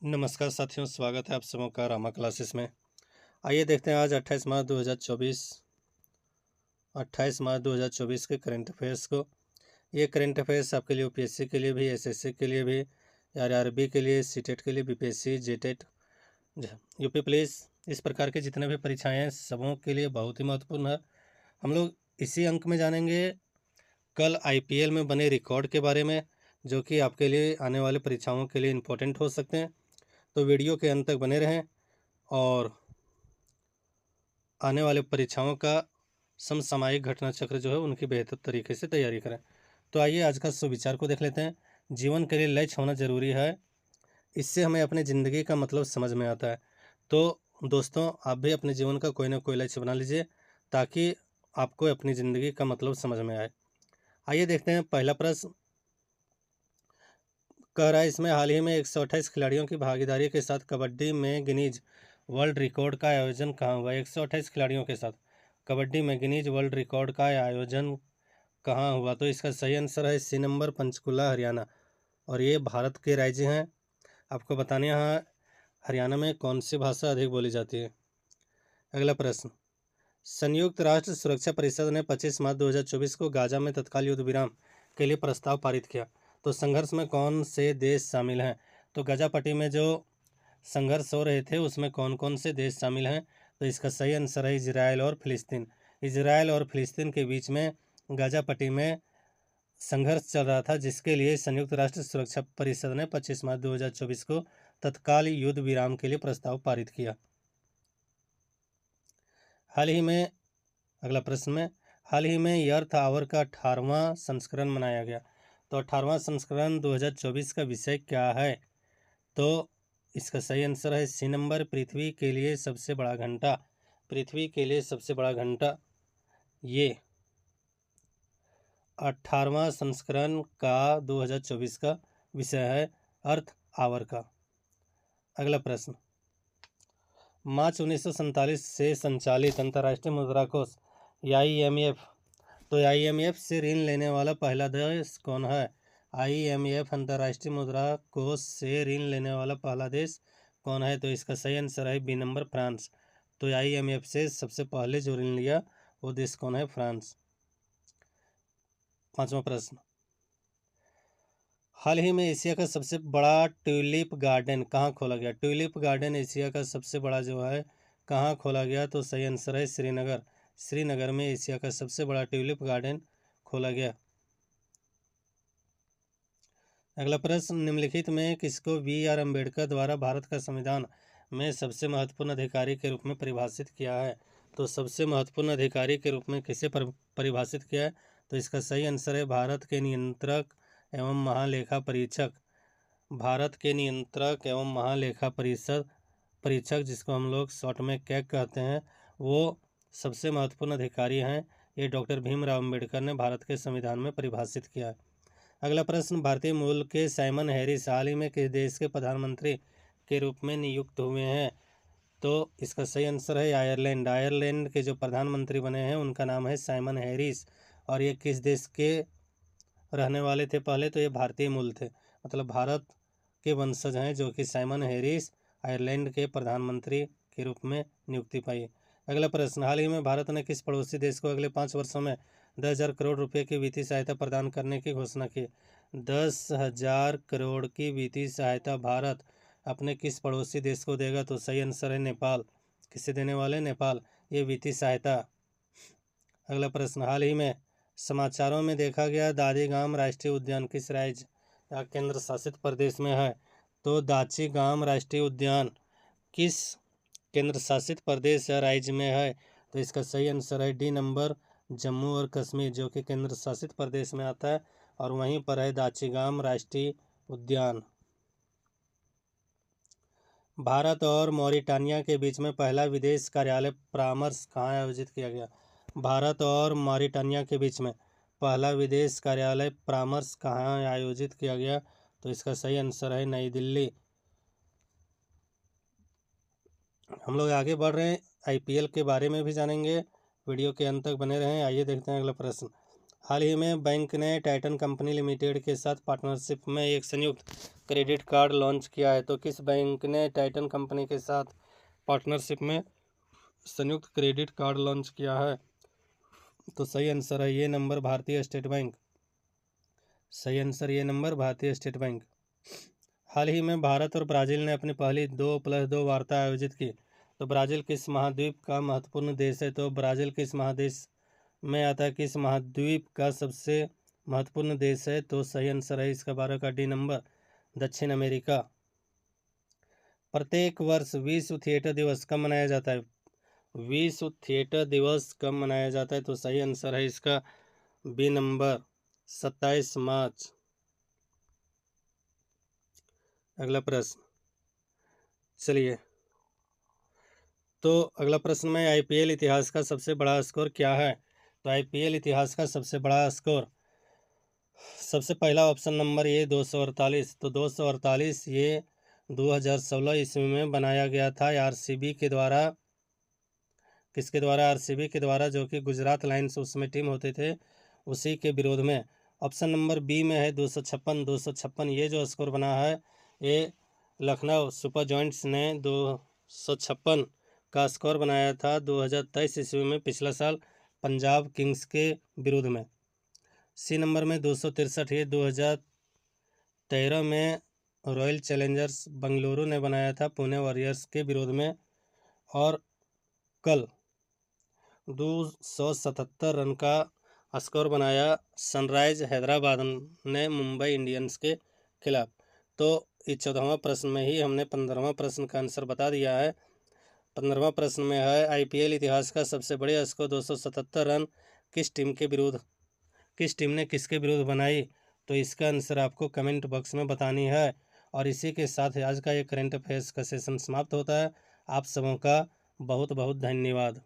नमस्कार साथियों, स्वागत है आप सबों का रामा क्लासेस में। आइए देखते हैं आज 28 मार्च 2024 के करंट अफेयर्स को। ये करंट अफेयर्स आपके लिए यूपीएससी के लिए भी, एसएससी के लिए भी, आरआरबी के लिए, सीटेट के लिए, बीपीएससी, जेटेट, यूपी पुलिस, इस प्रकार के जितने भी परीक्षाएं हैं सबों के लिए बहुत ही महत्वपूर्ण है। हम लोग इसी अंक में जानेंगे कल आईपीएल में बने रिकॉर्ड के बारे में, जो कि आपके लिए आने वाले परीक्षाओं के लिए इम्पोर्टेंट हो सकते हैं। तो वीडियो के अंत तक बने रहें और आने वाले परीक्षाओं का समसामयिक घटना चक्र जो है उनकी बेहतर तरीके से तैयारी करें। तो आइए आज का सुविचार को देख लेते हैं। जीवन के लिए लक्ष्य होना जरूरी है, इससे हमें अपनी ज़िंदगी का मतलब समझ में आता है। तो दोस्तों, आप भी अपने जीवन का कोई ना कोई लक्ष्य बना लीजिए ताकि आपको अपनी ज़िंदगी का मतलब समझ में आए। आइए देखते हैं पहला प्रश्न कह रहा है, इसमें हाल ही में 128 खिलाड़ियों की भागीदारी के साथ कबड्डी में गिनीज वर्ल्ड रिकॉर्ड का आयोजन कहाँ हुआ। 128 खिलाड़ियों के साथ कबड्डी में गिनीज वर्ल्ड रिकॉर्ड का आयोजन कहाँ हुआ। तो इसका सही आंसर है सी नंबर, पंचकुला, हरियाणा। और ये भारत के राज्य हैं। आपको बताने यहाँ हरियाणा में कौन सी भाषा अधिक बोली जाती है। अगला प्रश्न, संयुक्त राष्ट्र सुरक्षा परिषद ने 25 मार्च 2024 को गाजा में तत्काल युद्ध विराम के लिए प्रस्ताव पारित किया। तो संघर्ष में कौन से देश शामिल हैं। तो गाजा पट्टी में जो संघर्ष हो रहे थे उसमें कौन कौन से देश शामिल हैं। तो इसका सही आंसर है इजराइल और फिलिस्तीन। इजराइल और फिलिस्तीन के बीच में गाजा पट्टी में संघर्ष चल रहा था, जिसके लिए संयुक्त राष्ट्र सुरक्षा परिषद ने 25 मार्च 2024 को तत्काल युद्ध विराम के लिए प्रस्ताव पारित किया। हाल ही में अगला प्रश्न में हाल ही में अर्थ आवर का 18वां संस्करण मनाया गया। तो 18वां संस्करण 2024 का विषय क्या है। तो इसका सही आंसर है सी नंबर, पृथ्वी के लिए सबसे बड़ा घंटा। पृथ्वी के लिए सबसे बड़ा घंटा ये 18वां संस्करण का 2024 का विषय है, अर्थ आवर का। अगला प्रश्न, मार्च 1947 से संचालित अंतर्राष्ट्रीय मुद्रा कोष IMF, तो IMF से ऋण लेने वाला पहला देश कौन है। IMF अंतर्राष्ट्रीय मुद्रा कोष से ऋण लेने वाला पहला देश कौन है। तो इसका सही आंसर है बी नंबर, फ्रांस। तो IMF से सबसे पहले जो ऋण लिया वो देश कौन है, फ्रांस। पांचवा प्रश्न, हाल ही में एशिया का सबसे बड़ा ट्यूलिप गार्डन कहाँ खोला गया। ट्यूलिप गार्डन एशिया का सबसे बड़ा जो है कहाँ खोला गया। तो सही आंसर है श्रीनगर। श्रीनगर में एशिया का सबसे बड़ा ट्यूलिप गार्डन खोला गया। अगला प्रश्न, निम्नलिखित में किसको BR अम्बेडकर द्वारा भारत का संविधान में सबसे महत्वपूर्ण अधिकारी के रूप में परिभाषित किया है। तो सबसे महत्वपूर्ण अधिकारी के रूप में किसे परिभाषित किया है। तो इसका सही आंसर है भारत के नियंत्रक एवं महालेखा परीक्षक। भारत के नियंत्रक एवं महालेखा परीक्षक, जिसको हम लोग शॉर्ट में कैग कहते हैं, वो सबसे महत्वपूर्ण अधिकारी हैं। ये डॉक्टर भीमराव अम्बेडकर ने भारत के संविधान में परिभाषित किया है। अगला प्रश्न, भारतीय मूल के साइमन हैरिस हाल ही में किस देश के प्रधानमंत्री के रूप में नियुक्त हुए हैं। तो इसका सही आंसर है आयरलैंड। आयरलैंड के जो प्रधानमंत्री बने हैं उनका नाम है साइमन हैरिस। और ये किस देश के रहने वाले थे पहले। तो ये भारतीय मूल थे, मतलब भारत के वंशज हैं, जो कि साइमन हैरिस आयरलैंड के प्रधानमंत्री के रूप में नियुक्ति पाई। अगला प्रश्न, हाल ही में भारत ने किस पड़ोसी देश को अगले 5 वर्षों में 10,000 करोड़ रुपए की वित्तीय सहायता प्रदान करने की घोषणा की। 10,000 करोड़ की वित्तीय सहायता भारत अपने किस पड़ोसी देश को देगा। तो सही आंसर है नेपाल। किसे देने वाले, नेपाल, ये वित्तीय सहायता। अगला प्रश्न, हाल ही में समाचारों में देखा गया दादीगाम राष्ट्रीय उद्यान किस राज्य या केंद्र शासित प्रदेश में है। तो दाचीगाम राष्ट्रीय उद्यान किस केंद्र शासित प्रदेश या राज्य में है। तो इसका सही आंसर है डी नंबर, जम्मू और कश्मीर, जो कि केंद्र शासित प्रदेश में आता है और वहीं पर है दाचीगाम राष्ट्रीय उद्यान। भारत और मॉरिटानिया के बीच में पहला विदेश कार्यालय परामर्श कहाँ आयोजित किया गया। भारत और मॉरिटानिया के बीच में पहला विदेश कार्यालय परामर्श कहाँ आयोजित किया गया। तो इसका सही आंसर है नई दिल्ली। हम लोग आगे बढ़ रहे हैं, IPL के बारे में भी जानेंगे। वीडियो के अंत तक बने रहें। आइए देखते हैं अगला प्रश्न, हाल ही में बैंक ने टाइटन कंपनी लिमिटेड के साथ पार्टनरशिप में एक संयुक्त क्रेडिट कार्ड लॉन्च किया है। तो किस बैंक ने टाइटन कंपनी के साथ पार्टनरशिप में संयुक्त क्रेडिट कार्ड लॉन्च किया है? तो सही आंसर है ये नंबर भारतीय स्टेट बैंक। सही आंसर ये नंबर भारतीय स्टेट बैंक। हाल ही में भारत और ब्राज़ील ने अपनी पहली 2+2 वार्ता आयोजित की। तो ब्राज़ील किस महाद्वीप का महत्वपूर्ण देश है? तो ब्राज़ील किस महादेश में आता है? किस महाद्वीप का सबसे महत्वपूर्ण देश है? तो सही आंसर है इसका 12 का डी नंबर, दक्षिण अमेरिका। प्रत्येक वर्ष विश्व थिएटर दिवस कब मनाया जाता है? विश्व थिएटर दिवस कब मनाया जाता है? तो सही आंसर है इसका बी नंबर, 27 मार्च। अगला प्रश्न, चलिए तो अगला प्रश्न में आईपीएल इतिहास का सबसे बड़ा स्कोर क्या है? तो आईपीएल इतिहास का सबसे बड़ा स्कोर, सबसे पहला ऑप्शन नंबर ये 248। तो 248 ये 2016 ईस्वी में बनाया गया था आरसीबी के द्वारा। किसके द्वारा? आरसीबी के द्वारा, जो कि गुजरात लायंस उसमें टीम होते थे, उसी के विरोध में। ऑप्शन नंबर बी में है 256। 256 ये जो स्कोर बना है ये लखनऊ सुपर जॉइंट्स ने 256 का स्कोर बनाया था 2023 ईस्वी में, पिछला साल पंजाब किंग्स के विरुद्ध में। सी नंबर में 263 ये 2013 में रॉयल चैलेंजर्स बेंगलुरु ने बनाया था पुणे वॉरियर्स के विरोध में। और कल 277 रन का स्कोर बनाया सनराइज हैदराबाद ने मुंबई इंडियंस के खिलाफ। तो इस 14वां प्रश्न में ही हमने 15वां प्रश्न का आंसर बता दिया है। 15वां प्रश्न में है आईपीएल इतिहास का सबसे बड़े स्कोर 277 रन किस टीम ने किसके विरुद्ध बनाई? तो इसका आंसर आपको कमेंट बॉक्स में बतानी है। और इसी के साथ आज का ये करंट अफेयर्स का सेशन समाप्त होता है। आप सबों का बहुत बहुत धन्यवाद।